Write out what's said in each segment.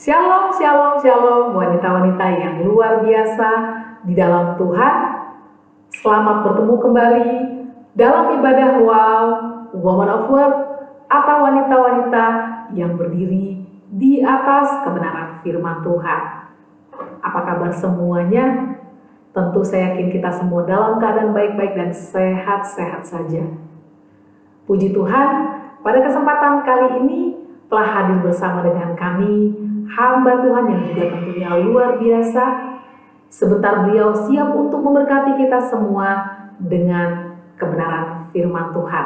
Shalom, shalom, shalom wanita-wanita yang luar biasa di dalam Tuhan. Selamat bertemu kembali dalam ibadah Wow, Woman of Word, atau wanita-wanita yang berdiri di atas kebenaran firman Tuhan. Apa kabar semuanya? Tentu saya yakin kita semua dalam keadaan baik-baik dan sehat-sehat saja. Puji Tuhan, pada kesempatan kali ini telah hadir bersama dengan kami hamba Tuhan yang juga tentunya luar biasa. Sebentar beliau siap untuk memberkati kita semua dengan kebenaran firman Tuhan.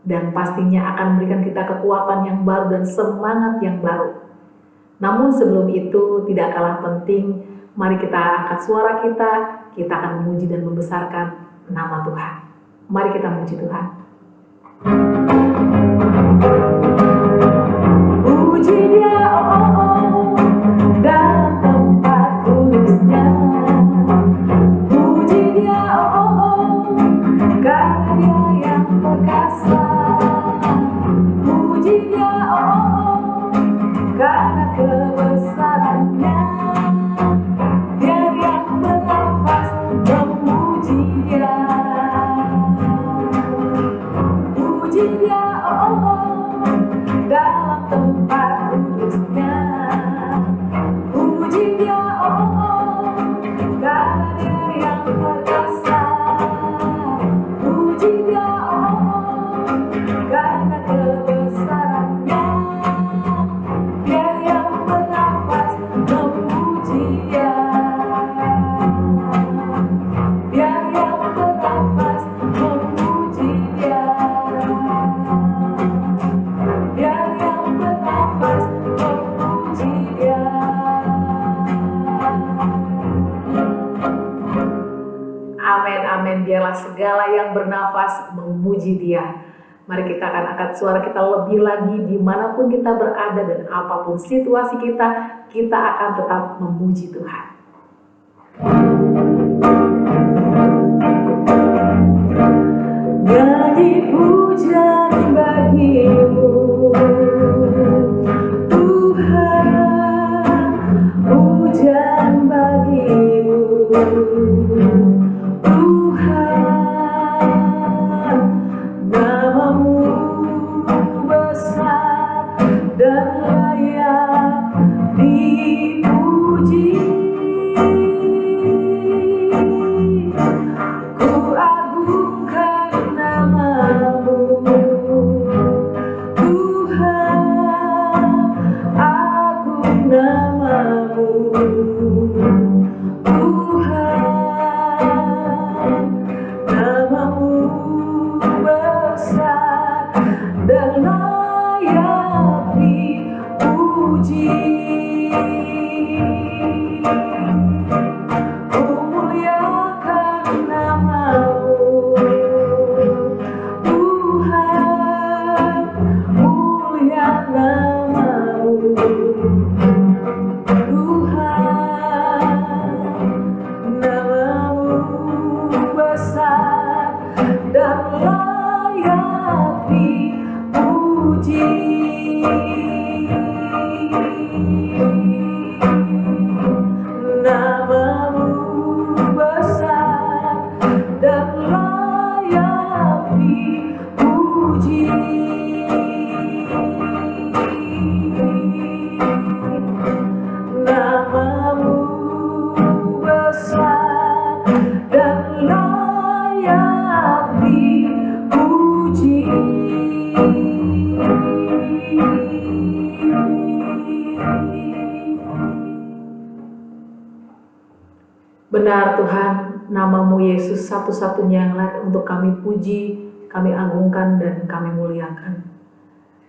Dan pastinya akan memberikan kita kekuatan yang baru dan semangat yang baru. Namun sebelum itu tidak kalah penting, mari kita angkat suara kita akan memuji dan membesarkan nama Tuhan. Mari kita memuji Tuhan. Puji Dia, dalam tempat kudusnya. Puji Dia, karena Dia yang perkasa. Puji Dia, karena kebesarannya. Biar yang bernafas memuji Dia. Puji Dia, dalam tempat kudusnya. Puji Dia, karena Dia yang perkasa. Puji Dia, karena kebesarannya. Biar yang bernafas memuji Dia. Biar yang bernafas memuji Dia. Biar yang bernafas memuji Dia. Amin, amin. Biarlah segala yang bernafas memuji Dia. Mari kita akan angkat suara kita lebih lagi dimanapun kita berada dan apapun situasi kita akan tetap memuji Tuhan. Nyanyi pujian bagimu, Tuhan, pujian bagimu, Tuhan, namamu besar dan layak dipuji. Ku agungkan namamu, Tuhan, agung namamu, Tuhan, namamu besar dan layak dipuji. Ku muliakan namamu, Tuhan, mulia namamu, Tuhan, namamu besar dan layak dipuji. Namamu besar dan layak dipuji. Namamu besar dan layak dipuji. Benar Tuhan, namamu Yesus satu-satunya yang layak untuk kami puji, kami agungkan dan kami muliakan.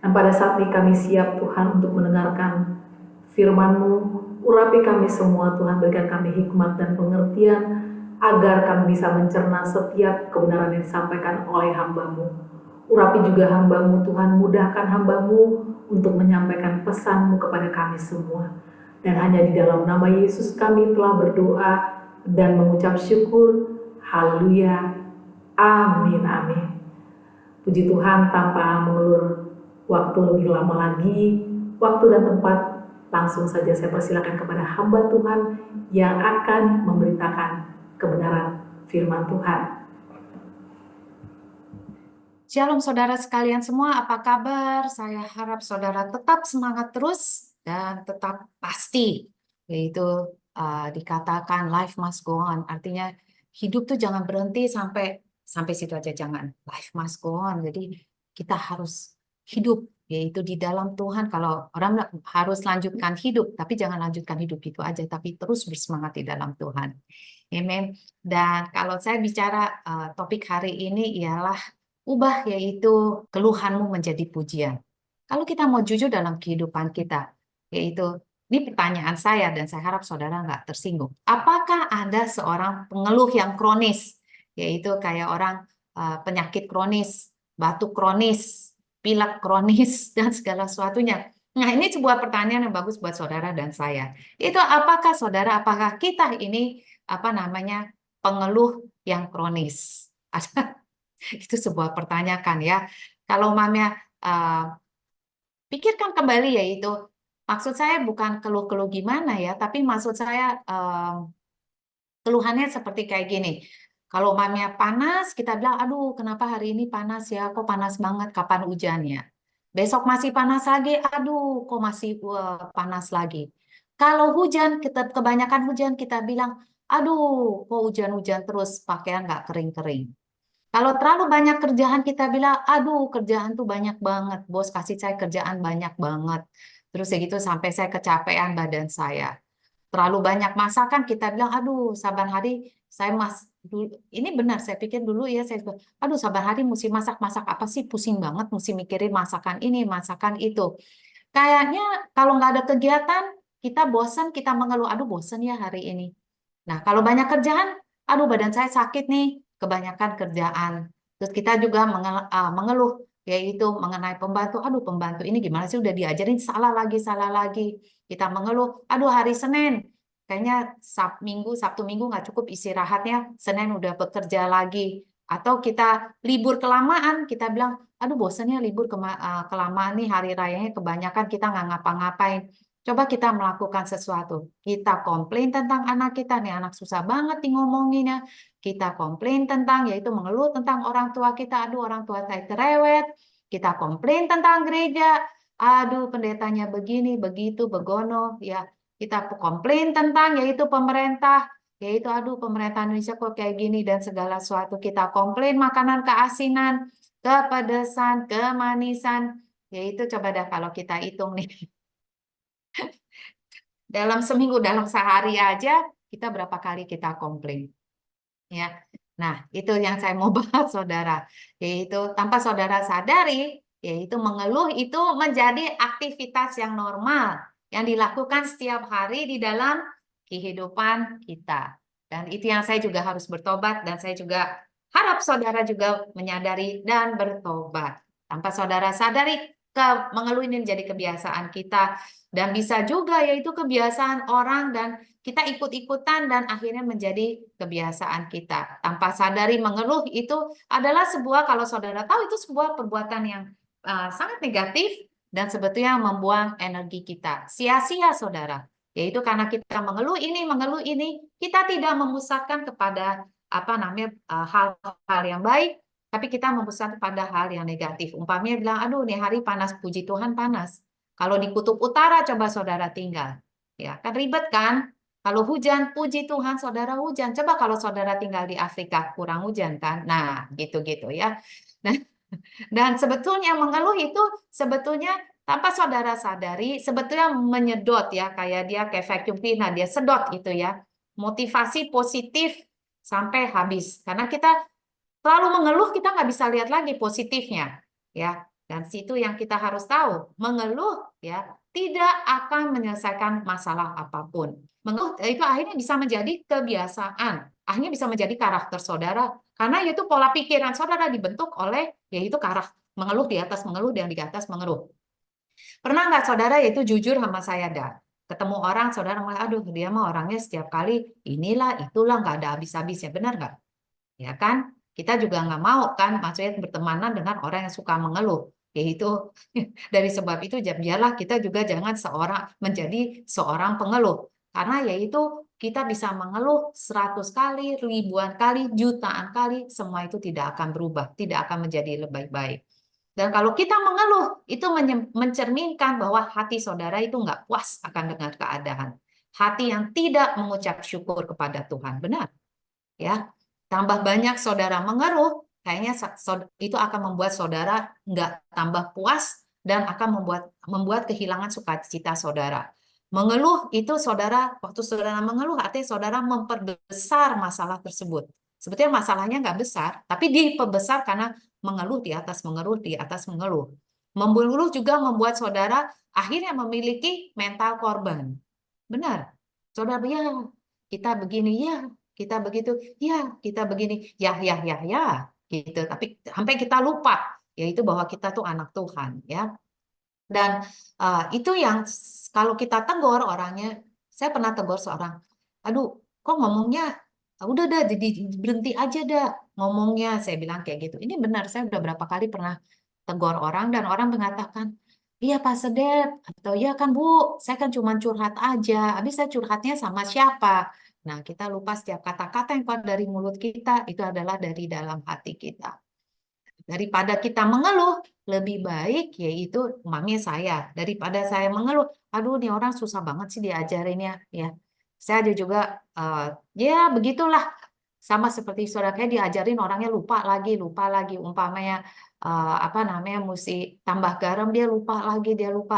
Dan pada saat ini kami siap Tuhan untuk mendengarkan firman-Mu. Urapi kami semua Tuhan, berikan kami hikmat dan pengertian agar kami bisa mencerna setiap kebenaran yang disampaikan oleh hamba-Mu. Urapi juga hamba-Mu Tuhan, mudahkan hamba-Mu untuk menyampaikan pesan-Mu kepada kami semua. Dan hanya di dalam nama Yesus kami telah berdoa dan mengucap syukur. Haleluya. Amin, amin. Puji Tuhan, tanpa mengulur waktu lebih lama lagi, waktu dan tempat Langsung saja saya persilakan kepada hamba Tuhan yang akan memberitakan kebenaran firman Tuhan. Shalom saudara sekalian semua, apa kabar? Saya harap saudara tetap semangat terus dan tetap pasti, yaitu dikatakan life must go on. Artinya hidup tuh jangan berhenti sampai situ aja, jangan. Life must go on. Jadi kita harus hidup, yaitu di dalam Tuhan. Kalau orang harus lanjutkan hidup, tapi jangan lanjutkan hidup itu aja, tapi terus bersemangat di dalam Tuhan. Amen. Dan kalau saya bicara topik hari ini ialah ubah, yaitu keluhanmu menjadi pujian. Kalau kita mau jujur dalam kehidupan kita, yaitu ini pertanyaan saya dan saya harap saudara nggak tersinggung. Apakah ada seorang pengeluh yang kronis, yaitu kayak orang penyakit kronis, batuk kronis, pilek kronis, dan segala sesuatunya? Nah, ini sebuah pertanyaan yang bagus buat saudara dan saya. Itu apakah kita ini pengeluh yang kronis? Itu sebuah pertanyaan ya. Kalau mamnya pikirkan kembali, yaitu maksud saya bukan keluh-keluh gimana ya, tapi maksud saya keluhannya seperti kayak gini. Kalau mamnya panas, kita bilang, aduh kenapa hari ini panas ya, kok panas banget, kapan hujannya? Besok masih panas lagi, aduh kok masih panas lagi. Kalau hujan, kita kebanyakan hujan, kita bilang, aduh kok hujan-hujan terus, pakaian nggak kering-kering. Kalau terlalu banyak kerjaan kita bilang, aduh kerjaan tuh banyak banget, bos kasih saya kerjaan banyak banget. Terus segitu sampai saya kecapean badan saya. Terlalu banyak masakan kita bilang, aduh saban hari saya ini benar saya pikir dulu ya saya bilang, aduh saban hari mesti masak apa sih, pusing banget mesti mikirin masakan ini, masakan itu. Kayaknya kalau nggak ada kegiatan kita bosan, kita mengeluh, aduh bosan ya hari ini. Nah, kalau banyak kerjaan, aduh badan saya sakit nih, kebanyakan kerjaan. Terus kita juga mengeluh, yaitu mengenai pembantu. Aduh pembantu ini gimana sih udah diajarin salah lagi, salah lagi. Kita mengeluh, aduh hari Senin, kayaknya Sabtu Minggu nggak cukup istirahatnya, Senin udah bekerja lagi. Atau kita libur kelamaan, kita bilang, aduh bosannya libur kelamaan nih, hari rayanya kebanyakan kita nggak ngapa-ngapain. Coba kita melakukan sesuatu. Kita komplain tentang anak kita, nih anak susah banget nih ngomonginnya. Kita komplain tentang, yaitu mengeluh tentang orang tua kita. Aduh orang tua saya cerewet. Kita komplain tentang gereja. Aduh pendetanya begini, begitu, begono. Ya, kita komplain tentang yaitu pemerintah. Yaitu aduh pemerintah Indonesia kok kayak gini dan segala sesuatu. Kita komplain makanan keasinan, kepedesan, kemanisan. Yaitu coba dah kalau kita hitung nih. Dalam seminggu, dalam sehari aja, kita berapa kali kita komplain. Ya. Nah, itu yang saya mau bahas, saudara. Yaitu tanpa saudara sadari, yaitu mengeluh itu menjadi aktivitas yang normal, yang dilakukan setiap hari di dalam kehidupan kita. Dan itu yang saya juga harus bertobat, dan saya juga harap saudara juga menyadari dan bertobat. Tanpa saudara sadari, mengeluh ini menjadi kebiasaan kita, dan bisa juga yaitu kebiasaan orang dan kita ikut-ikutan dan akhirnya menjadi kebiasaan kita. Tanpa sadari mengeluh itu adalah sebuah, kalau saudara tahu itu sebuah perbuatan yang sangat negatif dan sebetulnya membuang energi kita. Sia-sia saudara. Yaitu karena kita mengeluh ini, kita tidak memusatkan kepada hal-hal yang baik, tapi kita memusat pada hal yang negatif. Umpamanya bilang, aduh nih hari panas, puji Tuhan panas. Kalau di kutub utara coba saudara tinggal. Ya, kan ribet kan? Kalau hujan, puji Tuhan saudara hujan. Coba kalau saudara tinggal di Afrika, kurang hujan kan? Nah, gitu-gitu ya. Nah, dan sebetulnya mengeluh itu sebetulnya tanpa saudara sadari, sebetulnya menyedot ya, kayak dia kayak vacuum cleaner, dia sedot gitu ya. Motivasi positif sampai habis. Karena kita terlalu mengeluh, kita nggak bisa lihat lagi positifnya, ya. Dan situ yang kita harus tahu, mengeluh ya tidak akan menyelesaikan masalah apapun. Mengeluh itu akhirnya bisa menjadi kebiasaan, akhirnya bisa menjadi karakter saudara, karena itu pola pikiran saudara dibentuk oleh yaitu karakter mengeluh di atas mengeluh dan di atas mengeluh. Pernah nggak saudara yaitu jujur sama saya dah? Ketemu orang, saudara ngomong, aduh dia mah orangnya setiap kali inilah itulah nggak ada habis-habisnya, benar nggak? Ya kan? Kita juga nggak mau kan, maksudnya bertemanan dengan orang yang suka mengeluh. yaitu dari sebab itu biarlah kita juga jangan menjadi seorang pengeluh. Karena yaitu kita bisa mengeluh 100 kali, ribuan kali, jutaan kali, semua itu tidak akan berubah, tidak akan menjadi lebih baik. Dan kalau kita mengeluh, itu mencerminkan bahwa hati saudara itu nggak puas akan dengan keadaan. Hati yang tidak mengucap syukur kepada Tuhan. Benar? Ya. Tambah banyak saudara mengeluh, kayaknya itu akan membuat saudara nggak tambah puas dan akan membuat kehilangan sukacita saudara. Mengeluh itu saudara, waktu saudara mengeluh artinya saudara memperbesar masalah tersebut. Sebetulnya masalahnya nggak besar, tapi diperbesar karena mengeluh di atas mengeluh di atas mengeluh. Mengeluh juga membuat saudara akhirnya memiliki mental korban. Benar. Saudara, ya kita begini, ya kita begitu, ya kita begini, ya, gitu. Tapi sampai kita lupa, yaitu bahwa kita tuh anak Tuhan, ya. Dan itu yang kalau kita tegur orangnya, saya pernah tegur seorang, aduh, kok ngomongnya, udah dah, jadi berhenti aja dah ngomongnya, saya bilang kayak gitu. Ini benar, saya udah berapa kali pernah tegur orang dan orang mengatakan, iya Pak Sedep, atau ya kan Bu, saya kan cuma curhat aja, habis saya curhatnya sama siapa? Nah, kita lupa setiap kata-kata yang keluar dari mulut kita itu adalah dari dalam hati kita. Daripada kita mengeluh, lebih baik yaitu mami saya. Daripada saya mengeluh, aduh nih orang susah banget sih diajarinnya. Ya, saya ada juga, ya begitulah. Sama seperti saudara kayak diajarin orangnya lupa lagi. Umpamanya apa namanya mesti tambah garam dia lupa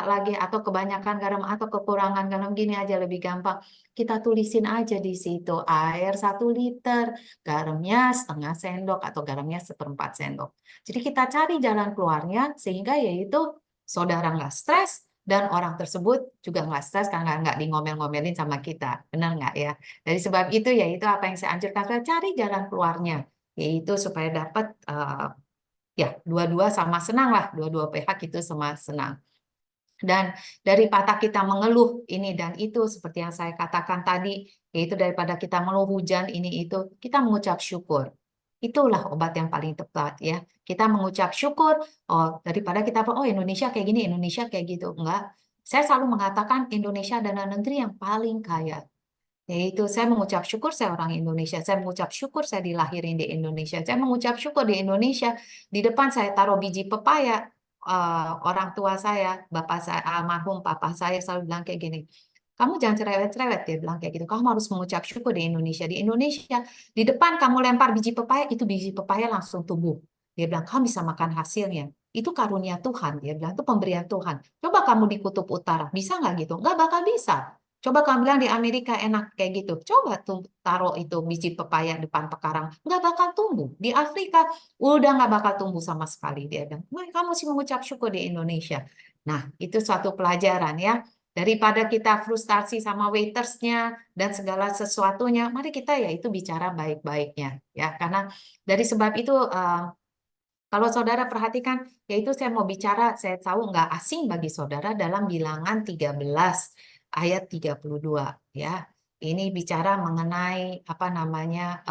lagi atau kebanyakan garam atau kekurangan garam gini aja lebih gampang. Kita tulisin aja di situ air 1 liter, garamnya setengah sendok atau garamnya 1/4 sendok. Jadi kita cari jalan keluarnya sehingga yaitu saudara nggak stres dan orang tersebut juga nggak stres karena nggak ngomel-ngomelin sama kita. Benar nggak ya? Dari sebab itu yaitu apa yang saya anjurkan, saya cari jalan keluarnya, yaitu supaya dapat ya dua-dua sama senang lah, dua-dua pihak itu sama senang. Dan daripada kita mengeluh ini dan itu seperti yang saya katakan tadi, yaitu daripada kita mengeluh hujan ini itu, kita mengucap syukur. Itulah obat yang paling tepat ya. Kita mengucap syukur, oh daripada kita oh Indonesia kayak gini, Indonesia kayak gitu. Enggak. Saya selalu mengatakan Indonesia adalah negeri yang paling kaya. Yaitu saya mengucap syukur saya orang Indonesia, saya mengucap syukur saya dilahirin di Indonesia, saya mengucap syukur di Indonesia. Di depan saya taruh biji pepaya, orang tua saya, bapak saya, almarhum papa saya selalu bilang kayak gini, kamu jangan cerewet-cerewet, dia bilang kayak gitu, kamu harus mengucap syukur di Indonesia. Di Indonesia, di depan kamu lempar biji pepaya, itu biji pepaya langsung tumbuh. Dia bilang, kamu bisa makan hasilnya. Itu karunia Tuhan, dia bilang, itu pemberian Tuhan. Coba kamu di kutub utara, bisa nggak gitu? Nggak bakal bisa. Coba kamu bilang di Amerika enak kayak gitu. Coba tuh taruh itu biji pepaya depan pekarang. Nggak bakal tumbuh. Di Afrika udah nggak bakal tumbuh sama sekali. Dia bilang, "Wah, kamu sih mengucap syukur di Indonesia." Nah, itu suatu pelajaran ya. Daripada kita frustasi sama waitersnya dan segala sesuatunya, mari kita ya itu bicara baik-baiknya. Ya, karena dari sebab itu kalau saudara perhatikan, yaitu saya mau bicara, saya tahu nggak asing bagi saudara dalam bilangan 13 ayat 32 ya. Ini bicara mengenai apa namanya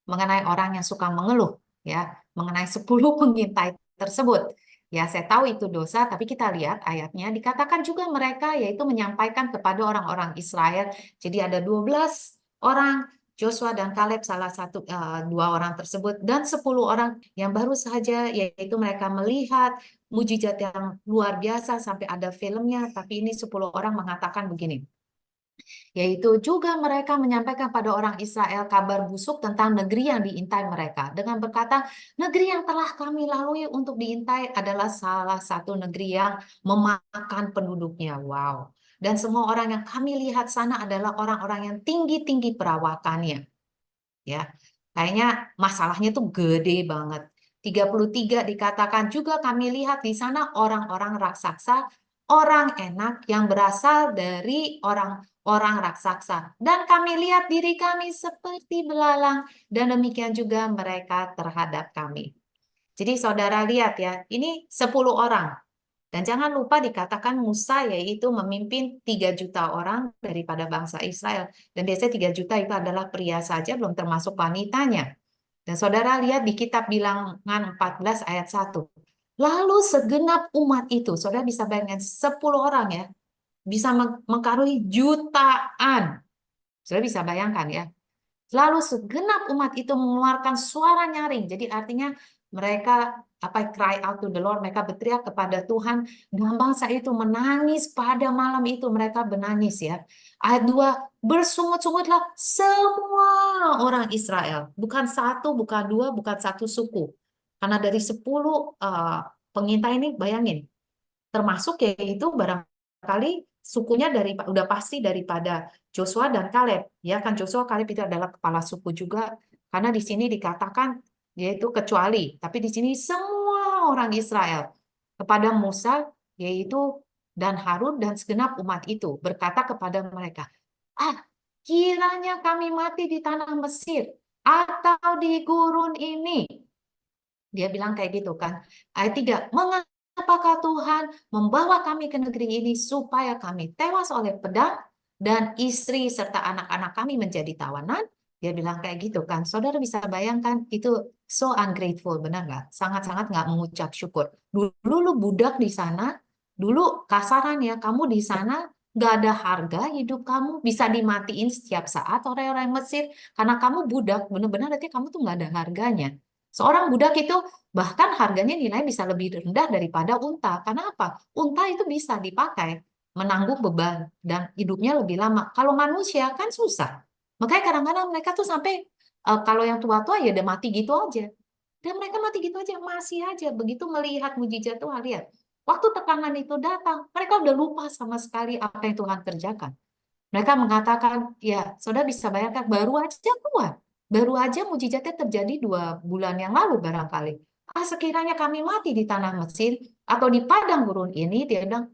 mengenai orang yang suka mengeluh ya, mengenai 10 pengintai tersebut. Ya, saya tahu itu dosa, tapi kita lihat ayatnya dikatakan juga mereka yaitu menyampaikan kepada orang-orang Israel. Jadi ada 12 orang, Joshua dan Kaleb salah satu dua orang tersebut dan 10 orang yang baru saja yaitu mereka melihat mujizat yang luar biasa sampai ada filmnya, tapi ini 10 orang mengatakan begini. Yaitu juga mereka menyampaikan pada orang Israel kabar busuk tentang negeri yang diintai mereka. Dengan berkata, negeri yang telah kami lalui untuk diintai adalah salah satu negeri yang memakan penduduknya. Wow. Dan semua orang yang kami lihat sana adalah orang-orang yang tinggi-tinggi perawakannya. Ya, kayaknya masalahnya tuh gede banget. 33 dikatakan juga kami lihat di sana orang-orang raksasa, orang enak yang berasal dari orang raksasa. Dan kami lihat diri kami seperti belalang dan demikian juga mereka terhadap kami. Jadi saudara lihat ya, ini 10 orang. Dan jangan lupa dikatakan Musa yaitu memimpin 3 juta orang daripada bangsa Israel. Dan biasanya 3 juta itu adalah pria saja, belum termasuk wanitanya. Dan saudara lihat di kitab Bilangan 14 ayat 1. Lalu segenap umat itu, saudara bisa bayangkan 10 orang ya, bisa mengkaruni jutaan. Saudara bisa bayangkan ya. Lalu segenap umat itu mengeluarkan suara nyaring. Jadi artinya mereka cry out to the Lord, mereka berteriak kepada Tuhan. Dan bangsa itu menangis pada malam itu, mereka menangis ya. Ayat 2, bersungut-sungutlah semua orang Israel. Bukan satu, bukan dua, bukan satu suku. Karena dari 10 pengintai ini bayangin, termasuk yaitu barangkali sukunya udah pasti daripada Joshua dan Kaleb, ya kan. Joshua Kaleb itu adalah kepala suku juga, karena di sini dikatakan yaitu kecuali, tapi di sini semua orang Israel kepada Musa yaitu dan Harun dan segenap umat itu berkata kepada mereka, kiranya kami mati di tanah Mesir atau di gurun ini. Dia bilang kayak gitu kan. Ayat 3, mengapakah Tuhan membawa kami ke negeri ini supaya kami tewas oleh pedang dan istri serta anak-anak kami menjadi tawanan? Dia bilang kayak gitu kan. Saudara bisa bayangkan itu so ungrateful, benar nggak? Sangat-sangat nggak mengucap syukur. Dulu lu budak di sana, dulu kasaran ya, kamu di sana nggak ada harga hidup kamu, bisa dimatiin setiap saat orang-orang Mesir karena kamu budak, benar-benar artinya kamu tuh nggak ada harganya. Seorang budak itu bahkan harganya nilai bisa lebih rendah daripada unta. Karena apa? Unta itu bisa dipakai menanggung beban dan hidupnya lebih lama. Kalau manusia kan susah. Makanya kadang-kadang mereka tuh sampai kalau yang tua-tua ya udah mati gitu aja. Dan mereka mati gitu aja, masih aja begitu melihat mujizat Tuhan. Lihat, waktu tekanan itu datang, mereka udah lupa sama sekali apa yang Tuhan kerjakan. Mereka mengatakan, ya, saudara bisa bayangkan, baru aja keluar. Baru aja mujizatnya terjadi 2 bulan yang lalu barangkali. Sekiranya kami mati di tanah Mesir atau di padang gurun ini, dia bilang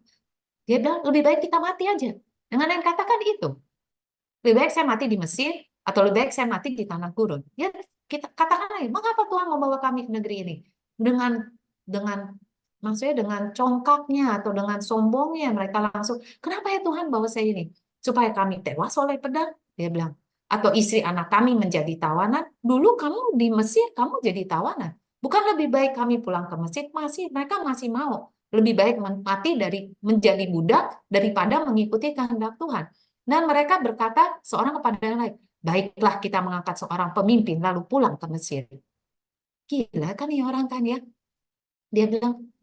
lebih baik kita mati aja. Dengan yang katakan itu, lebih baik saya mati di Mesir atau lebih baik saya mati di tanah gurun. Ya, kita katakan aja, mengapa Tuhan membawa kami ke negeri ini? Dengan maksudnya dengan congkaknya atau dengan sombongnya mereka langsung, kenapa ya Tuhan bawa saya ini? Supaya kami tewas oleh pedang, dia bilang. Atau istri anak kami menjadi tawanan. Dulu kamu di Mesir, kamu jadi tawanan. Bukan lebih baik kami pulang ke Mesir? Mereka masih mau. Lebih baik mati dari menjadi budak daripada mengikuti kehendak Tuhan. Dan mereka berkata seorang kepada yang lain, baiklah kita mengangkat seorang pemimpin lalu pulang ke Mesir. Gila kan ya orang kan ya. Dia bilang,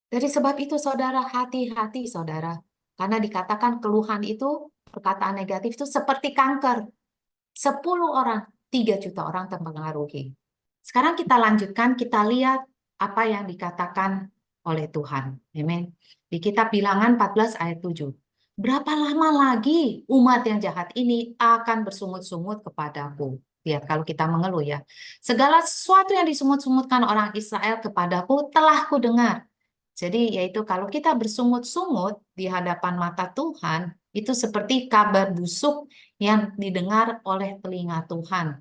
dari sebab itu saudara, hati-hati saudara. Karena dikatakan keluhan itu, perkataan negatif itu seperti kanker. 10 orang, 3 juta orang terpengaruhi. Sekarang kita lanjutkan, kita lihat apa yang dikatakan oleh Tuhan. Amin. Di kitab Bilangan 14 ayat 7. Berapa lama lagi umat yang jahat ini akan bersungut-sungut kepadaku? Lihat kalau kita mengeluh ya. Segala sesuatu yang disungut-sungutkan orang Israel kepadaku telah kudengar. Jadi yaitu kalau kita bersungut-sungut di hadapan mata Tuhan, itu seperti kabar busuk yang didengar oleh telinga Tuhan.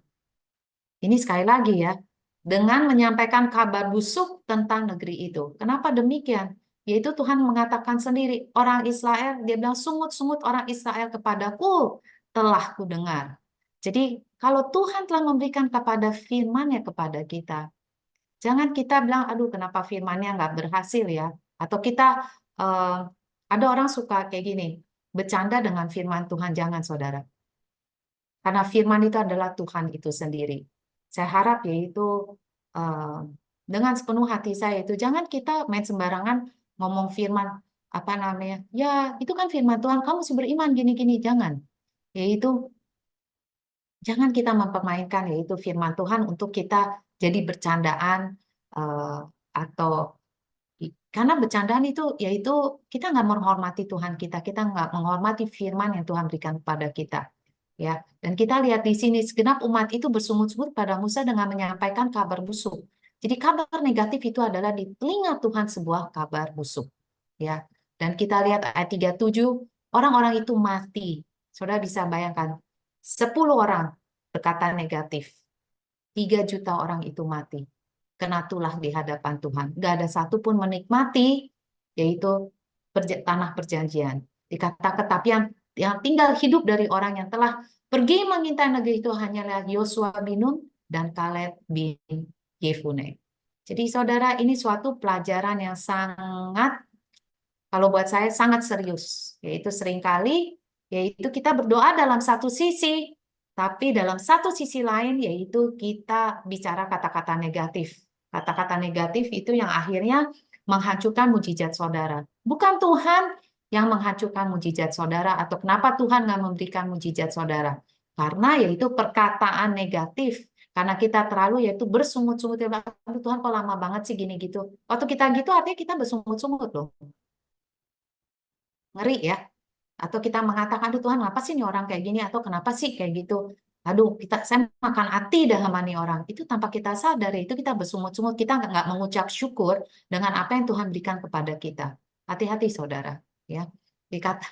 Ini sekali lagi ya, dengan menyampaikan kabar busuk tentang negeri itu. Kenapa demikian? Yaitu Tuhan mengatakan sendiri, orang Israel, dia bilang sungut-sungut orang Israel kepadaku telah kudengar. Jadi kalau Tuhan telah memberikan kepada firman-Nya kepada kita, jangan kita bilang, aduh kenapa firman-Nya nggak berhasil ya. Atau kita, ada orang suka kayak gini, bercanda dengan firman Tuhan, jangan saudara. Karena firman itu adalah Tuhan itu sendiri. Saya harap yaitu dengan sepenuh hati saya itu jangan kita main sembarangan ngomong firman apa namanya. Ya, itu kan firman Tuhan, kamu mesti beriman gini-gini, jangan. Yaitu jangan kita mempermainkan yaitu firman Tuhan untuk kita jadi bercandaan atau karena bercandaan itu yaitu kita nggak menghormati Tuhan kita nggak menghormati firman yang Tuhan berikan kepada kita. Ya, dan kita lihat di sini segenap umat itu bersungut-sungut pada Musa dengan menyampaikan kabar busuk. Jadi kabar negatif itu adalah di telinga Tuhan sebuah kabar busuk. Ya, dan kita lihat ayat 37, orang-orang itu mati. Saudara bisa bayangkan, 10 orang berkata negatif, 3 juta orang itu mati. Kena tulah di hadapan Tuhan. Gak ada satupun menikmati, yaitu tanah perjanjian. Dikatakan, tetapi yang tinggal hidup dari orang yang telah pergi mengintai negeri itu hanyalah Yosua bin Nun dan Kaleb bin Yefune. Jadi saudara, ini suatu pelajaran yang sangat, kalau buat saya sangat serius, yaitu seringkali yaitu kita berdoa dalam satu sisi, tapi dalam satu sisi lain yaitu kita bicara kata-kata negatif. Kata-kata negatif itu yang akhirnya menghancurkan mujizat saudara. Bukan Tuhan yang menghancurkan mujizat saudara, atau kenapa Tuhan nggak memberikan mujizat saudara. Karena yaitu perkataan negatif. Karena kita terlalu yaitu bersungut-sungut, ya "Aduh, Tuhan kok lama banget sih gini gitu." Waktu kita gitu artinya kita bersungut-sungut loh. Ngeri ya. Atau kita mengatakan, "Aduh Tuhan, kenapa sih nih orang kayak gini?" Atau "Kenapa sih kayak gitu?" Aduh, saya makan hati dah sama nih orang. Itu tanpa kita sadar, itu kita bersungut-sungut. Kita nggak mengucap syukur dengan apa yang Tuhan berikan kepada kita. Hati-hati saudara. Ya, dikata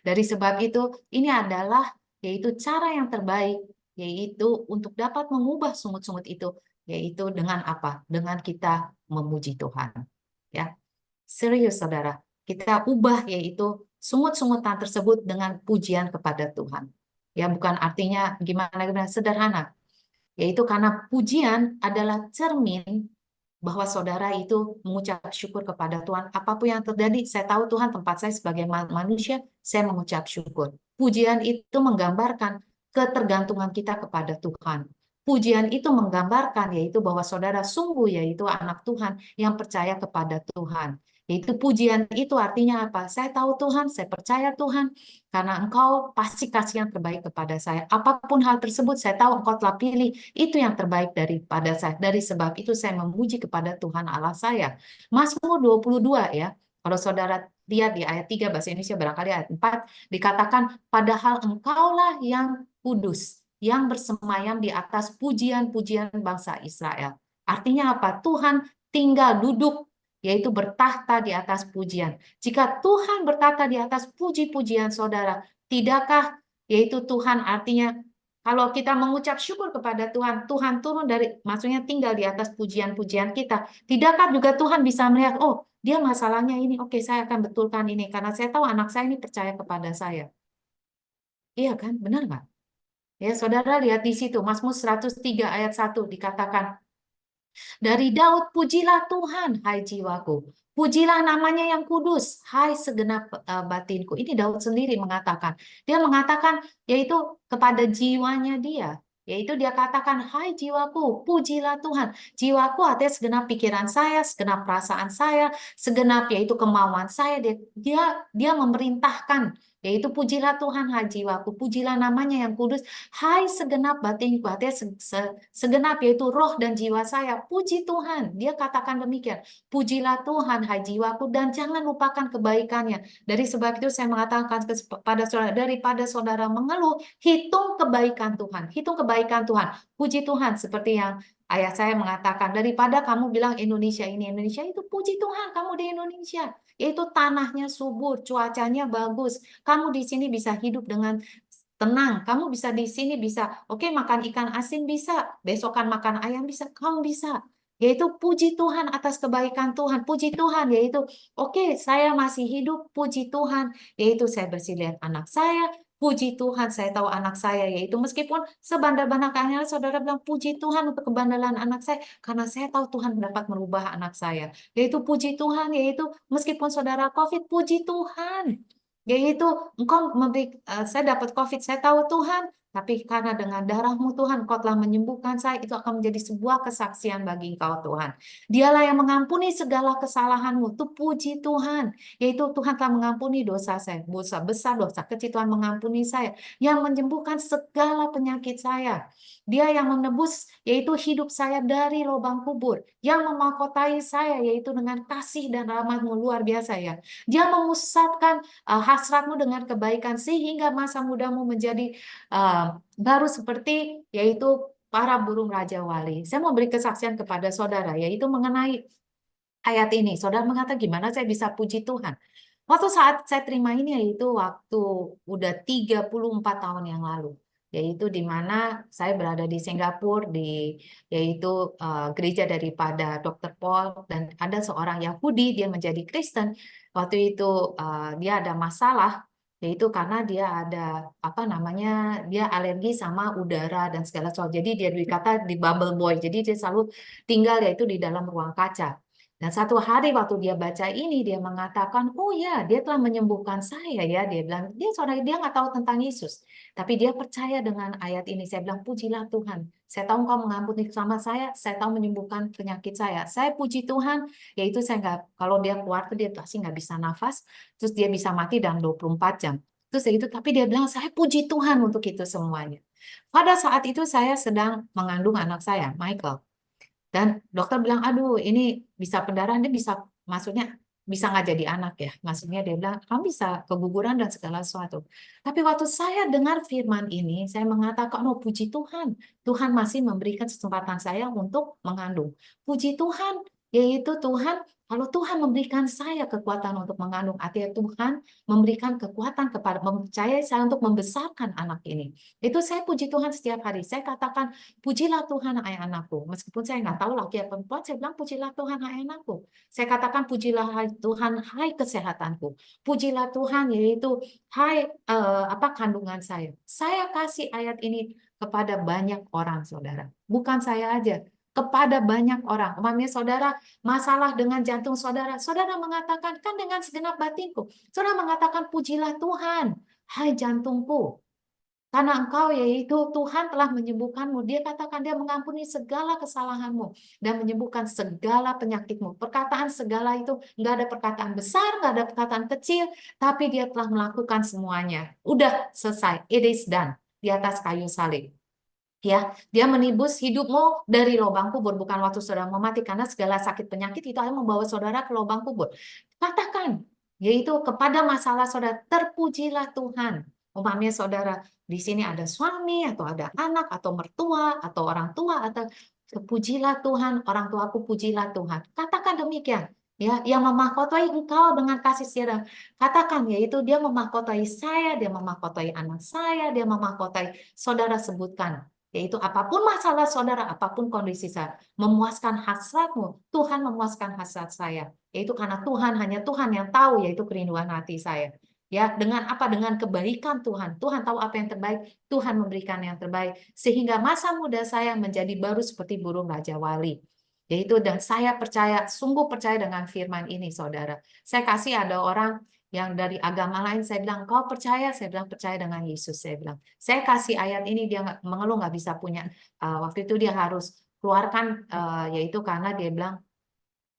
dari sebab itu, ini adalah yaitu cara yang terbaik, yaitu untuk dapat mengubah sungut-sungut itu, yaitu dengan apa? Dengan kita memuji Tuhan. Ya, serius saudara. Kita ubah yaitu sungut-sungutan tersebut dengan pujian kepada Tuhan. Ya, bukan artinya gimana sederhana. Yaitu karena pujian adalah cermin bahwa saudara itu mengucap syukur kepada Tuhan. Apapun yang terjadi, saya tahu Tuhan tempat saya sebagai manusia, saya mengucap syukur. Pujian itu menggambarkan ketergantungan kita kepada Tuhan. Pujian itu menggambarkan yaitu bahwa saudara sungguh yaitu anak Tuhan yang percaya kepada Tuhan. Yaitu pujian itu artinya apa? Saya tahu Tuhan, saya percaya Tuhan, karena Engkau pasti kasih yang terbaik kepada saya. Apapun hal tersebut, saya tahu Engkau telah pilih itu yang terbaik daripada saya. Dari sebab itu saya memuji kepada Tuhan Allah saya. Mazmur 22 ya. Kalau saudara lihat di ayat 3 bahasa Indonesia, barangkali ayat 4 dikatakan, "Padahal Engkaulah yang kudus, yang bersemayam di atas pujian-pujian bangsa Israel." Artinya apa? Tuhan tinggal duduk, yaitu bertahta di atas pujian. Jika Tuhan bertahta di atas puji-pujian saudara, tidakkah yaitu Tuhan artinya kalau kita mengucap syukur kepada Tuhan, Tuhan turun dari, maksudnya tinggal di atas pujian-pujian kita. Tidakkah juga Tuhan bisa melihat, oh dia masalahnya ini, oke saya akan betulkan ini, karena saya tahu anak saya ini percaya kepada saya. Iya kan, benar nggak? Ya saudara lihat di situ, Mazmur 103 ayat 1 dikatakan, "Dari Daud, pujilah Tuhan, hai jiwaku. Pujilah namanya yang kudus, hai segenap batinku." Ini Daud sendiri mengatakan. Dia mengatakan yaitu kepada jiwanya dia. Yaitu dia katakan, "Hai jiwaku, pujilah Tuhan." Jiwaku artinya segenap pikiran saya, segenap perasaan saya, segenap yaitu kemauan saya. Dia memerintahkan, yaitu pujilah Tuhan, hai jiwaku. Pujilah namanya yang kudus, hai segenap batinku. Artinya segenap yaitu roh dan jiwa saya. Puji Tuhan. Dia katakan demikian. Pujilah Tuhan, hai jiwaku, dan jangan lupakan kebaikannya. Dari sebab itu saya mengatakan kepada saudara, daripada saudara mengeluh, hitung kebaikan Tuhan. Hitung kebaikan Tuhan. Puji Tuhan, seperti yang ayah saya mengatakan, daripada kamu bilang Indonesia ini, Indonesia itu, puji Tuhan kamu di Indonesia. Yaitu tanahnya subur, cuacanya bagus. Kamu di sini bisa hidup dengan tenang, kamu bisa di sini bisa, oke makan ikan asin bisa, besokan makan ayam bisa, kamu bisa. Yaitu puji Tuhan atas kebaikan Tuhan, puji Tuhan, yaitu oke saya masih hidup, puji Tuhan, yaitu saya bersih lihat anak saya, puji Tuhan saya tahu anak saya, yaitu meskipun sebandel-bandelnya saudara bilang puji Tuhan untuk kebandelan anak saya, karena saya tahu Tuhan dapat merubah anak saya, yaitu puji Tuhan, yaitu meskipun saudara COVID, puji Tuhan. Yaitu engkau saya dapat COVID, saya tahu Tuhan, tapi karena dengan darah-Mu Tuhan, Engkau telah menyembuhkan saya, itu akan menjadi sebuah kesaksian bagi Engkau Tuhan. Dialah yang mengampuni segala kesalahanmu, itu puji Tuhan. Yaitu Tuhan telah mengampuni dosa saya, dosa besar, dosa kecil, Tuhan mengampuni saya, yang menyembuhkan segala penyakit saya. Dia yang menebus, yaitu hidup saya dari lubang kubur, yang memahkotai saya, yaitu dengan kasih dan rahmat-Mu luar biasa ya. Dia memusatkan hasratmu dengan kebaikan sehingga masa mudamu menjadi baru seperti yaitu para burung raja wali. Saya mau beri kesaksian kepada saudara yaitu mengenai ayat ini. Saudara mengatakan gimana saya bisa puji Tuhan. Waktu saat saya terima ini yaitu waktu udah 34 tahun yang lalu. Yaitu di mana saya berada di Singapura yaitu gereja daripada Dr. Paul, dan ada seorang Yahudi dia menjadi Kristen. Waktu itu dia ada masalah yaitu karena dia ada apa namanya, dia alergi sama udara dan segala sesuatu. Jadi dia dikata di bubble boy. Jadi dia selalu tinggal yaitu di dalam ruang kaca. Dan satu hari waktu dia baca ini, dia mengatakan, oh ya, dia telah menyembuhkan saya ya. Dia bilang, dia nggak tahu tentang Yesus. Tapi dia percaya dengan ayat ini. Saya bilang, pujilah Tuhan. Saya tahu engkau mengampuni sama saya tahu menyembuhkan penyakit saya. Saya puji Tuhan, yaitu saya nggak, kalau dia keluar tuh dia pasti nggak bisa nafas, terus dia bisa mati dalam 24 jam. Terus itu, tapi dia bilang, saya puji Tuhan untuk itu semuanya. Pada saat itu saya sedang mengandung anak saya, Michael. Dan dokter bilang, aduh ini bisa pendarahan, dia bisa, maksudnya bisa nggak jadi anak ya. Maksudnya dia bilang, kamu bisa keguguran dan segala sesuatu. Tapi waktu saya dengar firman ini, saya mengatakan, oh puji Tuhan. Tuhan masih memberikan kesempatan saya untuk mengandung. Puji Tuhan, yaitu Tuhan, kalau Tuhan memberikan saya kekuatan untuk mengandung, artinya Tuhan memberikan kekuatan kepada, mempercayai saya untuk membesarkan anak ini. Itu saya puji Tuhan setiap hari. Saya katakan, pujilah Tuhan hai anakku. Meskipun saya nggak tahu laki atau perempuan, saya bilang pujilah Tuhan hai anakku. Saya katakan pujilah hai Tuhan hai kesehatanku. Pujilah Tuhan yaitu hai apa kandungan saya. Saya kasih ayat ini kepada banyak orang, saudara. Bukan saya aja. Kepada banyak orang. Umpamanya saudara, masalah dengan jantung saudara. Saudara mengatakan, kan dengan segenap batinku. Saudara mengatakan, pujilah Tuhan, hai jantungku. Karena engkau yaitu Tuhan telah menyembuhkanmu. Dia katakan dia mengampuni segala kesalahanmu dan menyembuhkan segala penyakitmu. Perkataan segala itu nggak ada perkataan besar, nggak ada perkataan kecil, tapi dia telah melakukan semuanya. Udah selesai. It is done. Di atas kayu salib. Ya, dia menebus hidupmu dari lubang kubur, bukan waktu saudara mau mati, karena segala sakit penyakit itu akan membawa saudara ke lubang kubur. Katakan, yaitu kepada masalah saudara, terpujilah Tuhan. Umpamanya saudara di sini ada suami atau ada anak atau mertua atau orang tua, atau pujilah Tuhan, orang tuaku pujilah Tuhan. Katakan demikian. Ya, yang memahkotai engkau dengan kasih setia. Katakan, yaitu dia memahkotai saya, dia memahkotai anak saya, dia memahkotai saudara, sebutkan. Yaitu apapun masalah saudara, apapun kondisi saya, memuaskan hasratmu, Tuhan memuaskan hasrat saya. Yaitu karena Tuhan, hanya Tuhan yang tahu, yaitu kerinduan hati saya. Ya, dengan apa? Dengan kebaikan Tuhan. Tuhan tahu apa yang terbaik, Tuhan memberikan yang terbaik. Sehingga masa muda saya menjadi baru seperti burung Raja Wali. Yaitu, dan saya percaya, sungguh percaya dengan firman ini, saudara. Saya kasih ada orang yang dari agama lain, saya bilang, kau percaya? Saya bilang, percaya dengan Yesus. Saya bilang, saya kasih ayat ini, dia mengeluh nggak bisa punya. Waktu itu dia harus keluarkan, yaitu karena dia bilang,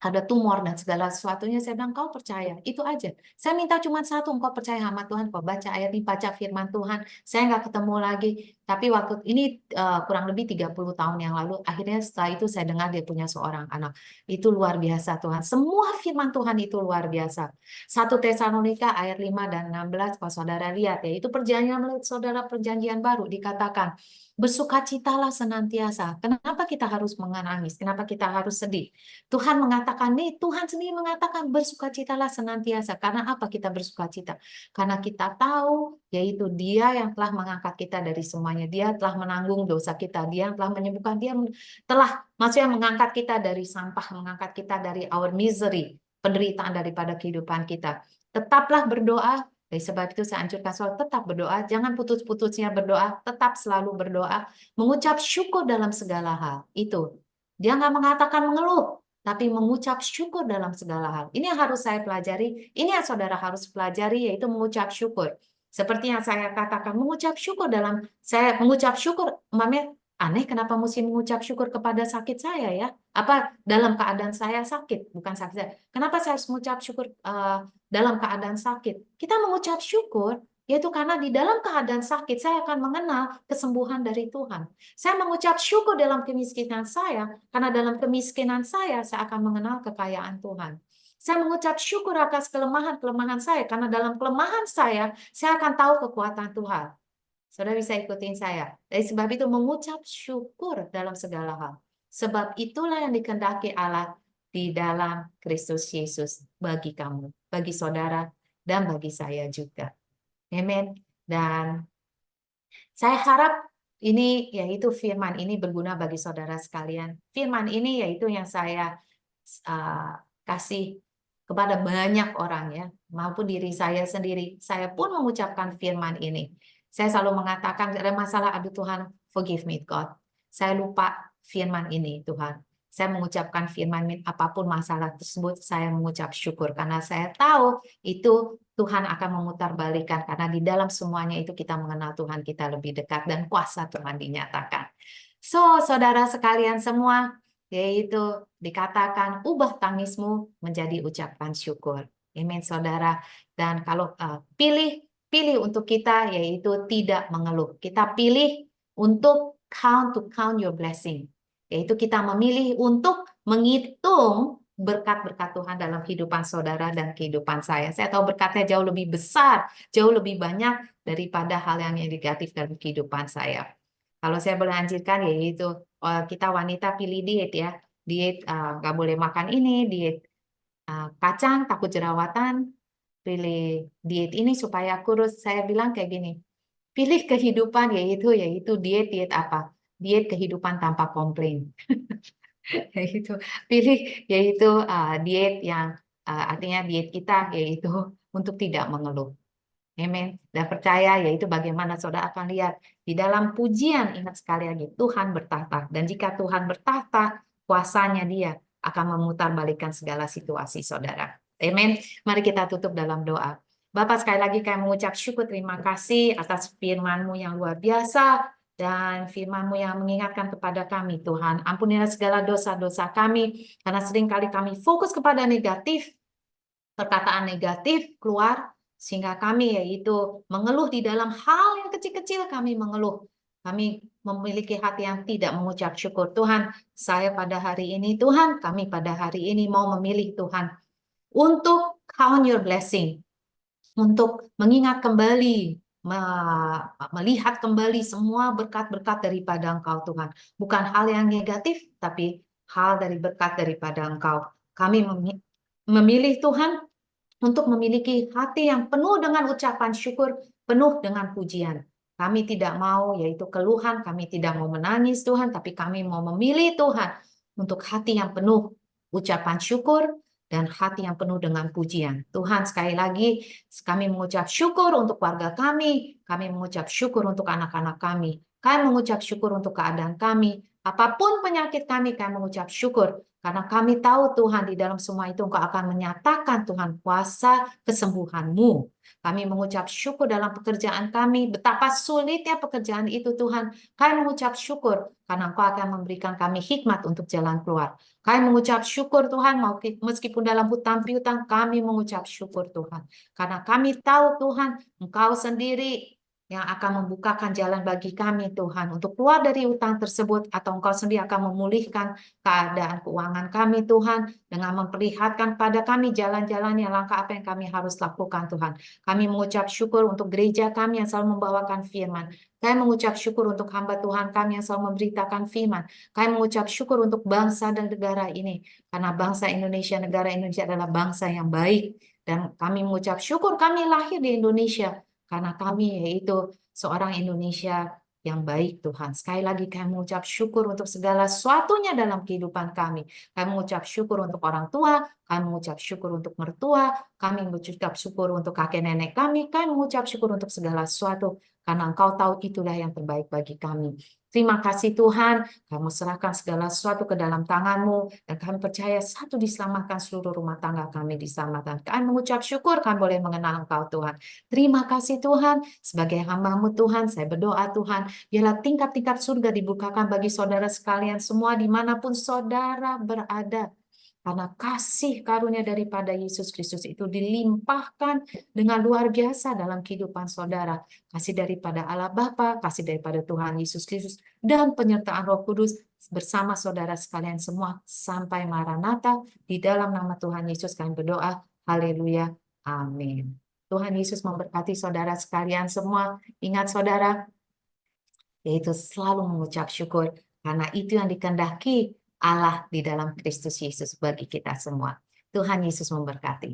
ada tumor dan segala sesuatunya. Saya bilang, kau percaya? Itu aja. Saya minta cuma satu, engkau percaya sama Tuhan, kau baca ayat ini, baca firman Tuhan. Saya nggak ketemu lagi. Tapi waktu ini kurang lebih 30 tahun yang lalu, akhirnya setelah itu saya dengar dia punya seorang anak. Itu luar biasa Tuhan. Semua firman Tuhan itu luar biasa. 1 Tesalonika ayat 5 dan 16, kalau saudara lihat ya, itu perjanjian, saudara, perjanjian baru dikatakan, bersukacitalah senantiasa. Kenapa kita harus menangis? Kenapa kita harus sedih? Tuhan mengatakan nih, Tuhan sendiri mengatakan bersukacitalah senantiasa. Karena apa kita bersukacita? Karena kita tahu yaitu Dia yang telah mengangkat kita dari semuanya. Dia telah menanggung dosa kita. Dia yang telah menyembuhkan. Dia telah maksudnya mengangkat kita dari sampah, mengangkat kita dari our misery, penderitaan daripada kehidupan kita. Tetaplah berdoa. Dari sebab itu saya anjurkan selalu tetap berdoa. Jangan putus-putusnya berdoa. Tetap selalu berdoa. Mengucap syukur dalam segala hal. Itu. Dia nggak mengatakan mengeluh, tapi mengucap syukur dalam segala hal. Ini yang harus saya pelajari, ini yang saudara harus pelajari, yaitu mengucap syukur. Seperti yang saya katakan, mengucap syukur saya mengucap syukur, umpamanya, aneh kenapa mesti mengucap syukur kepada sakit saya ya? Apa dalam keadaan saya sakit, bukan sakit saya. Kenapa saya harus mengucap syukur dalam keadaan sakit? Kita mengucap syukur, yaitu karena di dalam keadaan sakit, saya akan mengenal kesembuhan dari Tuhan. Saya mengucap syukur dalam kemiskinan saya, karena dalam kemiskinan saya akan mengenal kekayaan Tuhan. Saya mengucap syukur atas kelemahan-kelemahan saya, karena dalam kelemahan saya akan tahu kekuatan Tuhan. Saudara bisa ikutin saya. Dari sebab itu mengucap syukur dalam segala hal. Sebab itulah yang dikehendaki Allah di dalam Kristus Yesus bagi kamu, bagi saudara, dan bagi saya juga. Amen. Dan saya harap ini yaitu firman ini berguna bagi saudara sekalian. Firman ini yaitu yang saya kasih kepada banyak orang ya, maupun diri saya sendiri. Saya pun mengucapkan firman ini. Saya selalu mengatakan ada masalah, aduh Tuhan, forgive me God. Saya lupa firman ini Tuhan. Saya mengucapkan firman apapun masalah tersebut, saya mengucap syukur karena saya tahu itu Tuhan akan memutarbalikkan, karena di dalam semuanya itu kita mengenal Tuhan kita lebih dekat dan kuasa Tuhan dinyatakan. So, saudara sekalian semua, yaitu dikatakan ubah tangismu menjadi ucapan syukur. Amin, saudara. Dan kalau pilih untuk kita yaitu tidak mengeluh. Kita pilih untuk count your blessing. Yaitu kita memilih untuk menghitung berkat-berkat Tuhan dalam kehidupan saudara dan kehidupan saya. Saya tahu berkatnya jauh lebih besar, jauh lebih banyak daripada hal yang negatif dalam kehidupan saya. Kalau saya boleh anjurkan yaitu kita wanita pilih diet ya. Diet nggak boleh makan ini, diet kacang takut jerawatan, pilih diet ini supaya kurus. Saya bilang kayak gini, pilih kehidupan yaitu diet apa? Diet kehidupan tanpa komplain. Yaitu pilih yaitu diet yang artinya diet kita yaitu untuk tidak mengeluh. Amin. Dan percaya yaitu bagaimana saudara akan lihat di dalam pujian, ingat sekali lagi Tuhan bertahta, dan jika Tuhan bertahta, kuasanya Dia akan memutarbalikkan segala situasi saudara. Amin. Mari kita tutup dalam doa. Bapak, sekali lagi kami mengucap syukur, terima kasih atas firman-Mu yang luar biasa dan firman-Mu yang mengingatkan kepada kami Tuhan. Ampunilah segala dosa-dosa kami karena seringkali kami fokus kepada negatif, perkataan negatif keluar, sehingga kami yaitu mengeluh di dalam hal yang kecil-kecil, kami mengeluh. Kami memiliki hati yang tidak mengucap syukur. Tuhan, saya pada hari ini, Tuhan, kami pada hari ini mau memilih Tuhan untuk count your blessing, untuk mengingat kembali, melihat kembali semua berkat-berkat daripada Engkau Tuhan. Bukan hal yang negatif, tapi hal dari berkat daripada Engkau. Kami memilih Tuhan untuk memiliki hati yang penuh dengan ucapan syukur, penuh dengan pujian. Kami tidak mau yaitu keluhan, kami tidak mau menangis Tuhan, tapi kami mau memilih Tuhan untuk hati yang penuh ucapan syukur dan hati yang penuh dengan pujian. Tuhan, sekali lagi kami mengucap syukur untuk keluarga kami mengucap syukur untuk anak-anak kami mengucap syukur untuk keadaan kami, apapun penyakit kami mengucap syukur. Karena kami tahu Tuhan di dalam semua itu Engkau akan menyatakan Tuhan kuasa kesembuhan-Mu. Kami mengucap syukur dalam pekerjaan kami, betapa sulitnya pekerjaan itu Tuhan. Kami mengucap syukur karena Engkau akan memberikan kami hikmat untuk jalan keluar. Kami mengucap syukur Tuhan, meskipun dalam hutang piutang kami mengucap syukur Tuhan. Karena kami tahu Tuhan, Engkau sendiri yang akan membukakan jalan bagi kami Tuhan untuk keluar dari utang tersebut, atau Engkau sendiri akan memulihkan keadaan keuangan kami Tuhan dengan memperlihatkan pada kami jalan-jalan yang langkah apa yang kami harus lakukan Tuhan. Kami mengucap syukur untuk gereja kami yang selalu membawakan firman. Kami mengucap syukur untuk hamba Tuhan kami yang selalu memberitakan firman. Kami mengucap syukur untuk bangsa dan negara ini, karena bangsa Indonesia, negara Indonesia adalah bangsa yang baik. Dan kami mengucap syukur kami lahir di Indonesia, karena kami yaitu seorang Indonesia yang baik Tuhan. Sekali lagi kami mengucap syukur untuk segala sesuatunya dalam kehidupan kami. Kami mengucap syukur untuk orang tua, kami mengucap syukur untuk mertua, kami mengucap syukur untuk kakek nenek kami mengucap syukur untuk segala sesuatu, karena Engkau tahu itulah yang terbaik bagi kami. Terima kasih Tuhan, kami serahkan segala sesuatu ke dalam tangan-Mu, dan kami percaya satu diselamatkan, seluruh rumah tangga kami diselamatkan. Kami mengucap syukur, kami boleh mengenal Engkau Tuhan. Terima kasih Tuhan, sebagai hamba-Mu Tuhan, saya berdoa Tuhan, biarlah tingkat-tingkat surga dibukakan bagi saudara sekalian semua dimanapun saudara berada. Karena kasih karunia daripada Yesus Kristus itu dilimpahkan dengan luar biasa dalam kehidupan saudara. Kasih daripada Allah Bapa, kasih daripada Tuhan Yesus Kristus, dan penyertaan Roh Kudus bersama saudara sekalian semua sampai Maranatha. Di dalam nama Tuhan Yesus kami berdoa. Haleluya. Amin. Tuhan Yesus memberkati saudara sekalian semua. Ingat saudara, yaitu selalu mengucap syukur, karena itu yang dikehendaki Allah di dalam Kristus Yesus bagi kita semua. Tuhan Yesus memberkati.